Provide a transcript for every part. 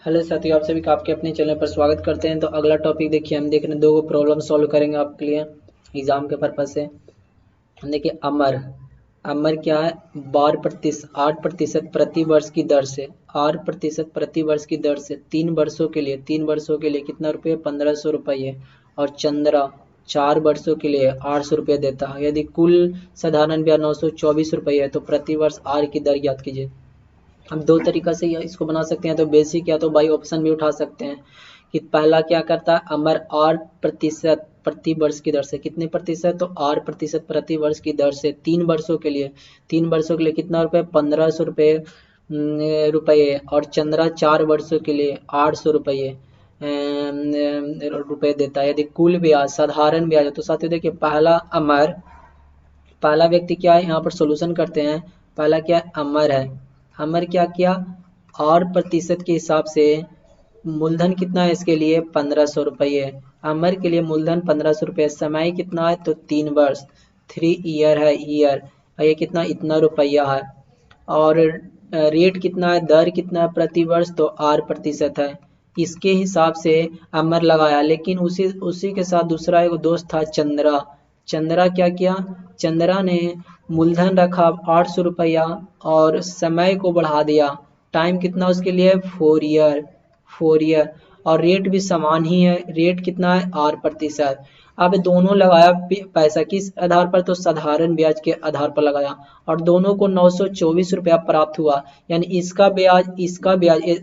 Hello साथियों, आप सभी का आपके अपने चैनल पर स्वागत करते हैं। तो अगला टॉपिक देखिए, हम देख रहे हैं दो प्रॉब्लम सॉल्व करेंगे आपके लिए एग्जाम के पर्पज से। देखिए अमर अमर क्या है, 8% प्रति वर्ष की दर से 8% प्रति वर्ष की दर से 3 वर्षों के लिए कितना रुपये, 1500 रुपये। और चंद्रा 4 वर्षों के लिए 800 रुपये देता है। यदि कुल साधारण ब्याज 924 रुपये है तो प्रति वर्ष आर की दर ज्ञात कीजिए। हम दो तरीका से इसको बना सकते हैं, तो बेसिक या तो बाई ऑप्शन भी उठा सकते हैं। कि पहला क्या करता है, अमर 8% प्रति वर्ष की दर से, कितने प्रतिशत, तो 8% प्रति वर्ष की दर से 3 वर्षों के लिए कितना रुपए, 1500 रुपये और चंद्रा 4 वर्षों के लिए 800 रुपये रुपये देता है। यदि कुल ब्याज साधारण ब्याज है तो साथियों देखिए, पहला व्यक्ति क्या है, यहाँ पर सोल्यूशन करते हैं। पहला क्या है, अमर है। अमर क्या किया, 8% के हिसाब से मूलधन कितना है इसके लिए, 1500 रुपये। अमर के लिए मूलधन 1500 रुपये। समय कितना है, तो 3 वर्ष, 3 ईयर है, ईयर। और ये कितना, इतना रुपया है। और रेट कितना है, दर कितना है प्रति वर्ष, तो 8% है। इसके हिसाब से अमर लगाया, लेकिन उसी के साथ दूसरा एक दोस्त था चंद्रा। चंद्रा क्या किया, चंद्रा ने मूलधन रखा 800 रुपया और समय को बढ़ा दिया। टाइम कितना उसके लिए, 4 ईयर। और रेट भी समान ही है, रेट कितना है, 8%। अब दोनों लगाया पैसा किस आधार पर, तो साधारण ब्याज के आधार पर लगाया। और दोनों को 924 रुपया प्राप्त हुआ। यानी इसका ब्याज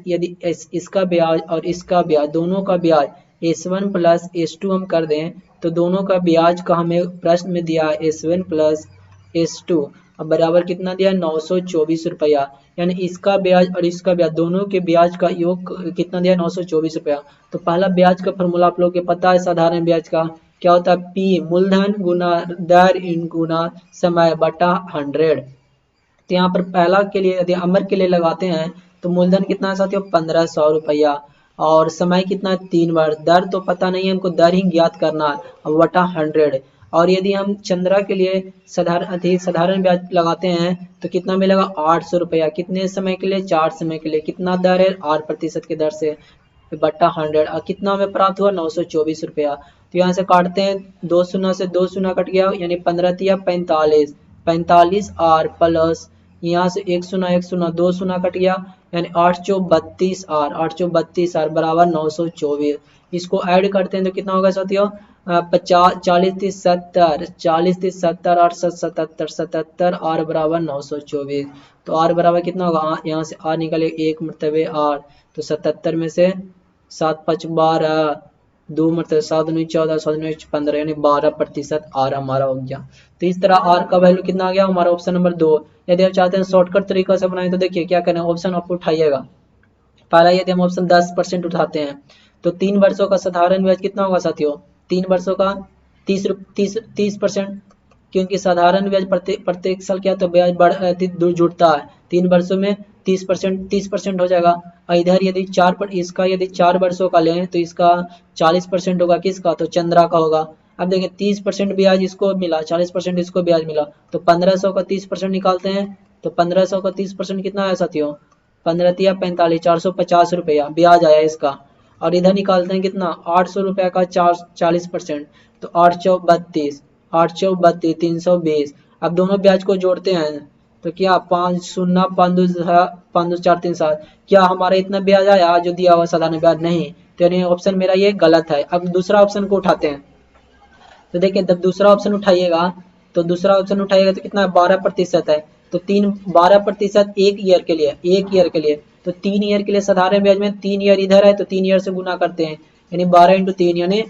यदि इसका ब्याज और इसका ब्याज, दोनों का ब्याज S1 प्लस S2 हम कर दें तो दोनों का ब्याज का हमें प्रश्न में दिया S1 प्लस S2। अब बराबर कितना दिया, 924 रुपया। यानी इसका ब्याज और इसका ब्याज, दोनों के ब्याज का योग कितना दिया, 924 रुपया। तो पहला ब्याज का फॉर्मूला आप लोगों को पता है, साधारण ब्याज का क्या होता है, P मूलधन गुना दर गुना समय बटा 100। तो यहाँ पर पहला के लिए यदि अमर के लिए लगाते हैं तो मूलधन कितना है साथियों, 1500 रुपया। और समय कितना है, 3 वर्ष। दर तो पता नहीं है हमको, दर ही ज्ञात करना है, अब बटा 100। और यदि हम चंद्रा के लिए साधारण ब्याज लगाते हैं तो कितना मिलेगा, 800 रुपया। कितने समय के लिए, 4 समय के लिए। कितना दर है, 8% की दर से बट्टा 100। और कितना हमें प्राप्त हुआ, 924 रुपया। तो यहाँ से काटते हैं, 2 शून्य से 2 शून्य कट गया, यानी 15 45, 45 आर प्लस यहाँ से 1 शून्य 2 शून्य कट गया, यानी 8 चौक 32 आर, 8 चौक 32 आर बराबर 924। इसको ऐड करते हैं तो कितना होगा साथियों, 50, 40 30 70, 40 30 70, 8 77, 77 आर बराबर 924। तो आर बराबर कितना होगा, यहाँ से आर निकले, एक मरतबे आर, तो 77 में से 7 5 12, 2 मरतबे 7 9 14, 7 9 15, यानी 12% आर हमारा हो गया। तो इस तरह आर का वैल्यू कितना आ गया हमारा, ऑप्शन नंबर 2। यदि आप चाहते हैं शॉर्टकट तरीका से बनाएं तो देखिए क्या करें, ऑप्शन आपको उठाइएगा। पहला यदि हम ऑप्शन 10% उठाते हैं तो 3 वर्षों का साधारण ब्याज कितना होगा साथियों, 3 वर्षों का 30%। क्योंकि साधारण ब्याज प्रत्येक साल क्या, तो ब्याज जुड़ता है। 3 वर्षों में 30% हो जाएगा। और इधर यदि यदि 4 वर्षों का लें तो इसका 40% होगा, किसका, तो चंद्रा का होगा। अब देखिए 30% ब्याज इसको मिला, 40% इसको ब्याज मिला, तो 1500 का 30% निकालते हैं। तो 1500 का 30% कितना है साथियों, 15 45, 450 रुपया ब्याज आया इसका। और इधर निकालते हैं कितना, 800 रुपया का 40%, तो 8 चौक 32, 8 चौक 32, 320। अब दोनों ब्याज को जोड़ते हैं तो क्या, 5 शून्य 5 2 4 3 7, क्या हमारा इतना ब्याज आया जो दिया हुआ साधारण ब्याज, नहीं। तो यानी ऑप्शन मेरा ये गलत है। अब दूसरा ऑप्शन को उठाते हैं तो देखिए, जब दूसरा ऑप्शन उठाइएगा तो कितना, 12% है। तो 12% एक ईयर के लिए, तो 3 ईयर के लिए साधारण ब्याज में 3 ईयर इधर है तो 3 ईयर से गुना करते हैं, यानी 12 × 3 यानी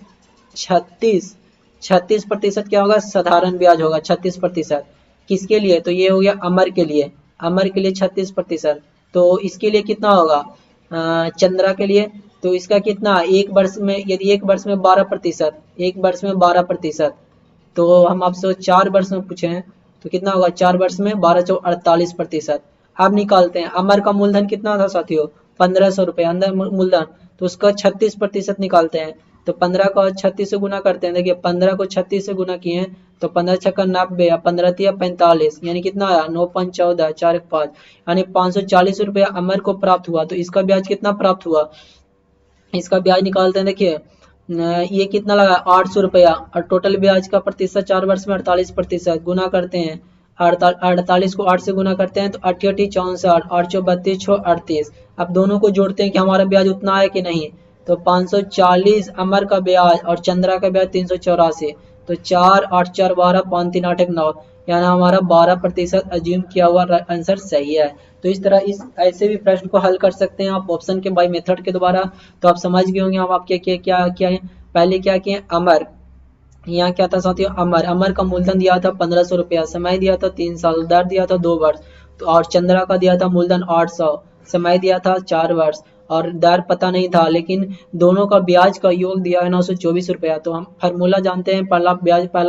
36। 36% क्या होगा, साधारण ब्याज होगा 36%। किसके लिए, तो ये हो गया अमर के लिए, 36%। तो इसके लिए कितना होगा, चंद्रा के लिए, तो इसका कितना, एक वर्ष में, यदि एक वर्ष में 12%, तो हम आपसे 4 वर्ष में पूछे हैं तो कितना होगा, 4 वर्ष में 12 चौक 48%। अब निकालते हैं, अमर का मूलधन कितना था साथियों, 1500 रुपये अंदर मूलधन, तो उसका 36% निकालते हैं। तो 15 को 36 से गुना करते हैं, देखिए 15 को 36 से गुना किए हैं तो 15 छक्का 90 या 15 तिया 45, यानी कितना आया 9.14 4 5, यानी 540 रुपया अमर को प्राप्त हुआ। तो इसका ब्याज कितना प्राप्त हुआ, इसका ब्याज निकालते हैं। देखिए ये कितना लगा 800 रुपया, और टोटल ब्याज का प्रतिशत 4 वर्ष में 48%, गुना करते हैं 48 को 8 से गुना करते हैं तो 8 8 64, 8 32 6 38। अब दोनों को जोड़ते हैं कि हमारा ब्याज उतना है कि नहीं, तो 540 अमर का ब्याज और चंद्रा का ब्याज 384, तो 4 8 4 12 5 3 8 1 9, यानी हमारा 12% अज्यूम किया हुआ आंसर सही है। तो इस तरह इस ऐसे भी प्रश्न को हल कर सकते हैं आप ऑप्शन के बाय मेथड के द्वारा। तो आप समझ गए होंगे हम आपके क्या क्या है। पहले क्या किए अमर, यहाँ क्या था साथियों अमर, अमर का मूलधन दिया था 1500 रुपया, समय दिया था 3 साल, दर दिया था 2 वर्ष। तो और चंद्रा का दिया था मूलधन 800, समय दिया था 4 वर्ष, और दर पता नहीं था, लेकिन दोनों का ब्याज का योग दिया है 924 रुपया। तो हम फार्मूला जानते हैं, पहला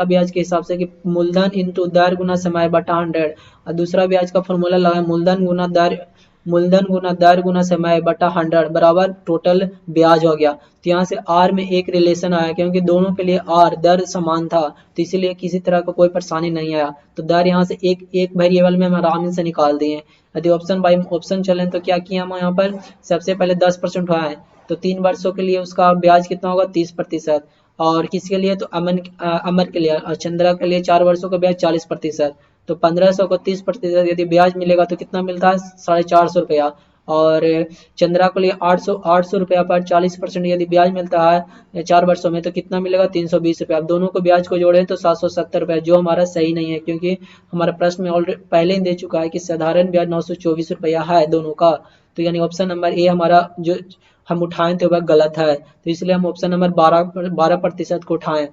ब्याज के हिसाब से कि मूलधन इंटू दर गुना समय बटा 100, और दूसरा ब्याज का फार्मूला लगा मूलधन गुना दर गुना समय बटा 100 बराबर टोटल ब्याज हो गया। तो यहाँ से आर में एक रिलेशन आया, क्योंकि दोनों के लिए आर दर समान था, तो इसीलिए किसी तरह का कोई परेशानी नहीं आया। तो दर यहाँ से एक वेरिएबल में हम आराम से निकाल दिए। यदि ऑप्शन बाई ऑप्शन चलें तो क्या किया हम यहाँ पर, सबसे पहले 10% हुआ है, तो 3 वर्षों के लिए उसका ब्याज कितना होगा 30%, और किसके लिए तो अमर के लिए, और चंद्रा के लिए 4 वर्षों का ब्याज 40%। तो 1500 को 30% यदि ब्याज मिलेगा तो कितना मिलता है 450 रुपया, और चंद्रा को लिए 800 रुपया पर 40% यदि ब्याज मिलता है 4 वर्षों में तो कितना मिलेगा 320 रुपया। अब दोनों को ब्याज को जोड़े तो 770 रुपया, जो हमारा सही नहीं है, क्योंकि हमारा प्रश्न में ऑलरेडी पहले ही दे चुका है कि साधारण ब्याज 924 रुपया है दोनों का। तो यानी ऑप्शन नंबर ए हमारा जो हम उठाए थे वह गलत है, तो इसलिए हम ऑप्शन नंबर 12% को उठाएं।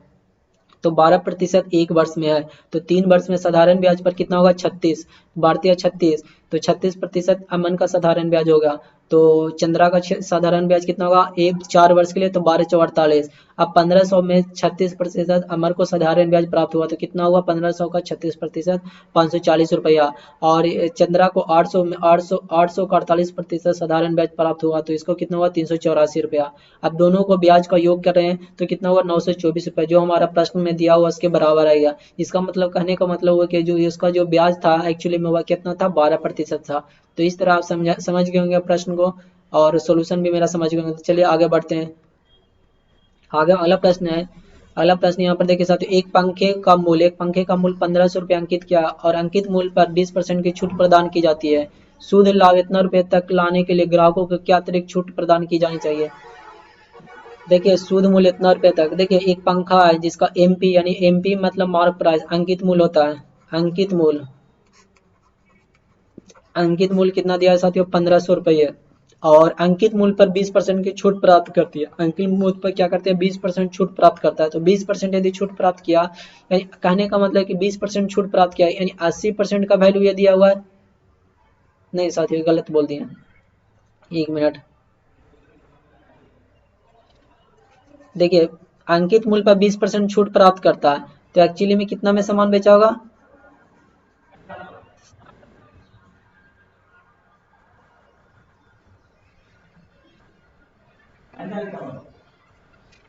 तो 12% एक वर्ष में है, तो 3 वर्ष में साधारण ब्याज पर कितना होगा 36, भारतीय 36, तो 36% अमन का साधारण ब्याज होगा। तो चंद्रा का साधारण ब्याज कितना होगा 4 वर्ष के लिए, तो 12 4 48। अब 1500 में 36% अमर को साधारण ब्याज प्राप्त हुआ, तो कितना हुआ 1500 का 36% 540 रुपया, और चंद्रा को 800 का 48% साधारण ब्याज प्राप्त हुआ, तो इसको कितना हुआ 384 रुपया। अब दोनों को ब्याज का योग कर रहे हैं तो कितना हुआ 924 रुपया, जो हमारा प्रश्न में दिया हुआ उसके बराबर आएगा। इसका मतलब कहने का मतलब हुआ कि जो इसका जो ब्याज था एक्चुअली में वह कितना था 12% था। तो इस तरह आप समझ गए होंगे प्रश्न को, और सॉल्यूशन भी मेरा समझ गए होंगे। तो चलिए आगे बढ़ते हैं। आगे अगला प्रश्न है, अगला प्रश्न यहाँ पर देखिए साथियों, एक पंखे का मूल्य 1500 रुपये अंकित किया, और अंकित मूल्य पर 20% की छूट प्रदान की जाती है। शुद्ध लाभ इतना रुपये तक लाने के लिए ग्राहकों को क्या अतिरिक्त छूट प्रदान की जानी चाहिए। देखिए शुद्ध मूल्य इतना रुपये तक, देखिए एक पंखा है जिसका एमपी, यानी एमपी मतलब मार्क प्राइस, अंकित मूल्य होता है, अंकित मूल्य कितना दिया है साथियों 1500 रुपये, और अंकित मूल्य पर 20% की छूट प्राप्त करती है। अंकित मूल्य पर क्या करते हैं 20% छूट प्राप्त करता है। तो 20% यदि छूट प्राप्त किया, यानी कहने का मतलब कि 20% छूट प्राप्त किया, यानी 80% का वैल्यू ये दिया हुआ है। नहीं साथियों गलत बोल दिए, 1 मिनट। देखिए अंकित मूल्य पर 20% छूट प्राप्त करता है, तो एक्चुअली में कितना में सामान बेचा होगा,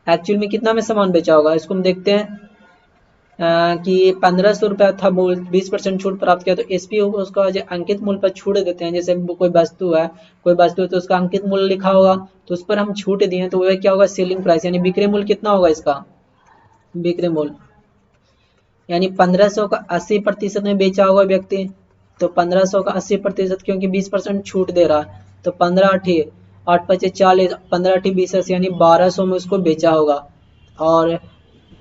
एक्चुअल में कितना में सामान बेचा होगा, इसको हम देखते हैं। कि 1500 रुपया था मूल्य, 20% छूट प्राप्त किया, तो एसपी उसका जो अंकित मूल्य पर छूट देते हैं। जैसे कोई वस्तु है तो उसका अंकित मूल्य लिखा होगा, तो उस पर हम छूट दिए तो वह क्या होगा सेलिंग प्राइस, यानी बिक्री मूल्य कितना होगा इसका, बिक्री मूल्य यानी 1500 का 80% में बेचा होगा व्यक्ति, तो 1500 का 80%, क्योंकि 20% छूट दे रहा है, तो 15 8 8 5 40, 15 8 20, यानी 1200 में उसको बेचा होगा, और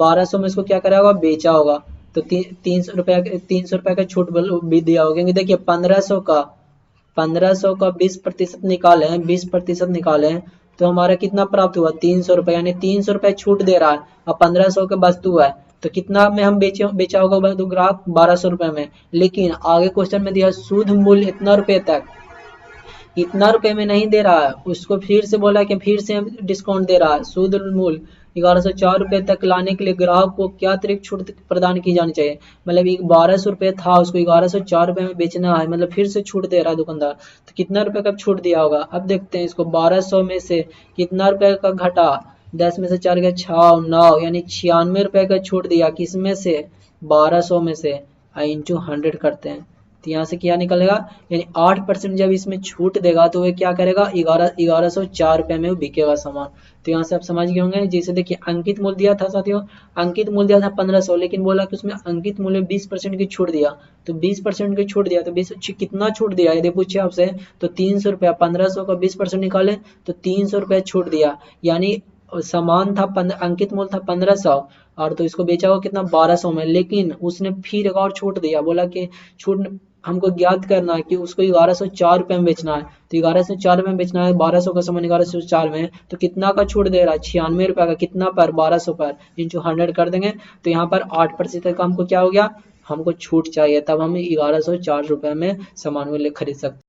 1200 में इसको क्या करा होगा बेचा होगा। तो 300 रुपया का छूट भी दिया होगा, क्योंकि देखिए 1500 का 20% निकाले हैं, 20% निकाले हैं, तो हमारा कितना प्राप्त हुआ 300 रुपया, यानी 300 रुपया छूट दे रहा है, और 1500 का वस्तु है, तो कितना में हम बेचा होगा तो ग्राहक 1200 रुपये में। लेकिन आगे क्वेश्चन में दिया शुद्ध मूल्य इतना रुपये तक, इतना रुपए में नहीं दे रहा है, उसको फिर से बोला कि फिर से डिस्काउंट दे रहा है। शुद्ध मूल्य 1104 रुपये तक लाने के लिए ग्राहक को क्या अतिरिक्त छूट प्रदान की जानी चाहिए, मतलब 1200 रुपये था उसको 1104 रुपये में बेचना है, मतलब फिर से छूट दे रहा है दुकानदार, तो कितना रुपए का छूट दिया होगा। अब देखते हैं इसको 1200 में से कितना रुपए का घटा, 10 में से 4 गया 6 9, यानी 96 रुपये का छूट दिया, किसमें से 1200 में से इंटू 100 करते हैं, तो यहाँ से क्या निकलेगा, यानी 8% जब इसमें छूट देगा तो वो क्या करेगा, 1104 रुपये में बिकेगा सामान। तो यहाँ से आप समझ गए होंगे। जैसे देखिए अंकित मूल्य दिया था साथियों, अंकित मूल्य दिया था 1500, लेकिन बोला कि उसमें अंकित मूल्य 20% की छूट दिया, तो 20% की छूट दिया तो 20 कितना छूट दिया यदि पूछे आपसे, तो 300 रुपया, 1500 का 20% निकाले तो 300 रुपया छूट दिया, यानी सामान था अंकित मूल्य था 1500 और तो इसको बेचा हुआ कितना 1200 में, लेकिन उसने फिर एक और छूट दिया, बोला कि छूट हमको ज्ञात करना है कि उसको 1104 रुपये में बेचना है, तो 1104 में बेचना है, 1200 का सामान 1104 में, तो कितना का छूट दे रहा है, 96 रुपये का, कितना पर 1200 पर, इंटू 100 कर देंगे, तो यहाँ पर 8% का हमको क्या हो गया, हमको छूट चाहिए, तब हम 1104 रुपये में सामान को खरीद सकते हैं।